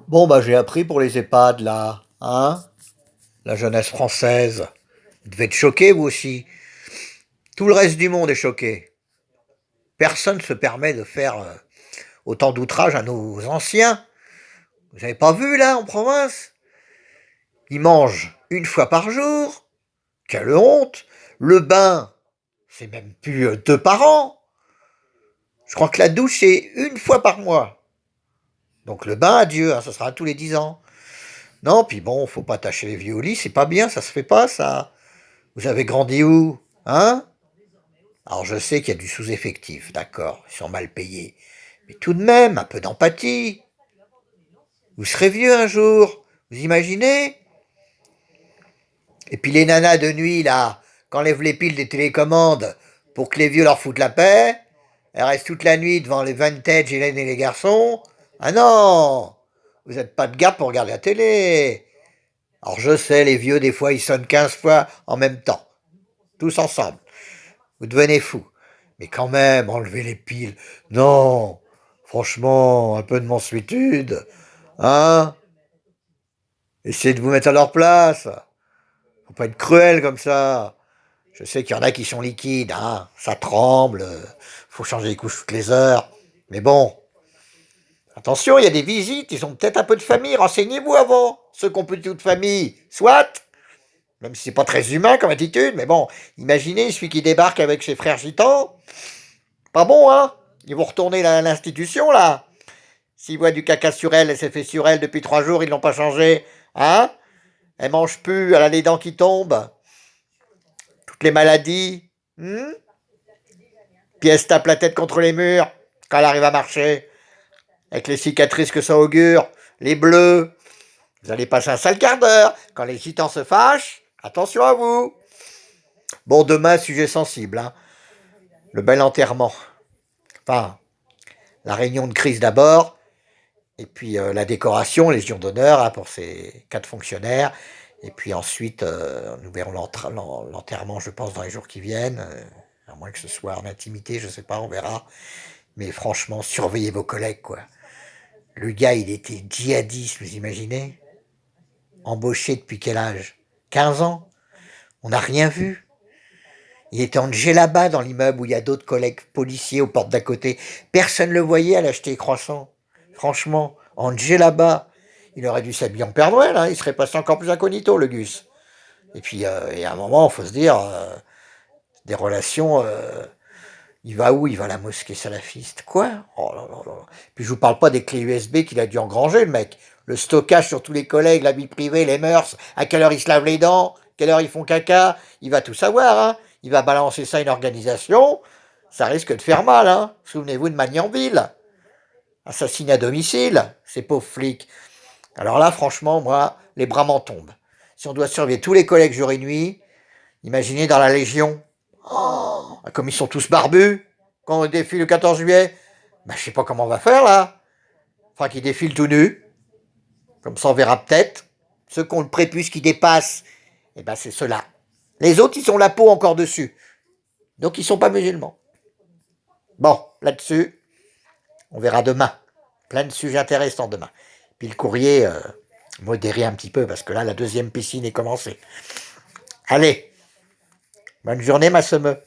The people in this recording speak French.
Bon, bah, j'ai appris pour les EHPAD, là, hein, la jeunesse française. Vous devez être choqués, vous aussi. Tout le reste du monde est choqué. Personne ne se permet de faire autant d'outrage à nos anciens. Vous n'avez pas vu, là, en province? Ils mangent une fois par jour. Quelle honte! Le bain, c'est même plus 2 par an. Je crois que la douche, c'est une fois par mois. Donc le bain, adieu, hein, ça sera tous les 10 ans. Non, puis bon, faut pas tâcher les vieux au lit, c'est pas bien, ça se fait pas, ça. Vous avez grandi où? Hein? Alors je sais qu'il y a du sous-effectif, d'accord, ils sont mal payés. Mais tout de même, un peu d'empathie. Vous serez vieux un jour, vous imaginez? Et puis les nanas de nuit, là, qu'enlèvent les piles des télécommandes pour que les vieux leur foutent la paix, elles restent toute la nuit devant les vintage et les garçons. Ah non! Vous n'êtes pas de garde pour regarder la télé. Alors je sais, les vieux, des fois, ils sonnent 15 fois en même temps. Tous ensemble. Vous devenez fous. Mais quand même, enlevez les piles. Non! Franchement, un peu de mansuétude. Hein? Essayez de vous mettre à leur place. Faut pas être cruel comme ça. Je sais qu'il y en a qui sont liquides, hein. Ça tremble. Faut changer les couches toutes les heures. Mais bon, attention, il y a des visites, ils ont peut-être un peu de famille. Renseignez-vous avant. Ceux qui ont plus de famille, soit. Même si c'est pas très humain comme attitude, mais bon, imaginez celui qui débarque avec ses frères gitans. Pas bon, hein? Ils vont retourner à l'institution, là. S'ils voient du caca sur elle et c'est fait sur elle depuis 3 jours, ils l'ont pas changé. Hein? Elle mange plus, elle a les dents qui tombent. Toutes les maladies. Puis elle se tape la tête contre les murs quand elle arrive à marcher. Avec les cicatrices que ça augure. Les bleus. Vous allez passer un sale quart d'heure. Quand les gitans se fâchent, attention à vous. Bon, demain, sujet sensible, hein. Le bel enterrement. Enfin, la réunion de crise d'abord. Et puis la décoration, Légion d'honneur, hein, pour ces 4 fonctionnaires. Et puis ensuite, nous verrons l'enterrement, je pense, dans les jours qui viennent. À moins que ce soit en intimité, je sais pas, on verra. Mais franchement, surveillez vos collègues, quoi. Le gars, il était djihadiste, vous imaginez? Embauché depuis quel âge? 15 ans? On n'a rien vu. Il était en djellaba dans l'immeuble où il y a d'autres collègues policiers aux portes d'à côté. Personne ne le voyait aller acheter les croissants. Franchement, en djellaba. Il aurait dû s'habiller en Père Noël, hein. Il serait passé encore plus incognito, le Gus. Et puis, et à un moment, il faut se dire, des relations, il va où? Il va à la mosquée salafiste. Quoi? Oh là là là. Puis je vous parle pas des clés USB qu'il a dû engranger, le mec. Le stockage sur tous les collègues, la vie privée, les mœurs, à quelle heure ils se lavent les dents, quelle heure ils font caca, il va tout savoir, hein. Il va balancer ça à une organisation, ça risque de faire mal, hein. Souvenez-vous de Magnanville. Assassinat à domicile, ces pauvres flics. Alors là, franchement, moi, les bras m'en tombent. Si on doit surveiller tous les collègues jour et nuit, imaginez dans la Légion. Oh, comme ils sont tous barbus, quand on défile le 14 juillet, ben, je sais pas comment on va faire là. Enfin, qu'ils défilent tout nus. Comme ça, on verra peut-être. Ceux qui ont le prépuce qui dépasse, eh ben, c'est ceux-là. Les autres, ils ont la peau encore dessus. Donc, ils sont pas musulmans. Bon, là-dessus, on verra demain. Plein de sujets intéressants demain. Puis le courrier, modéré un petit peu, parce que là, la deuxième piscine est commencée. Allez, bonne journée, ma semeux.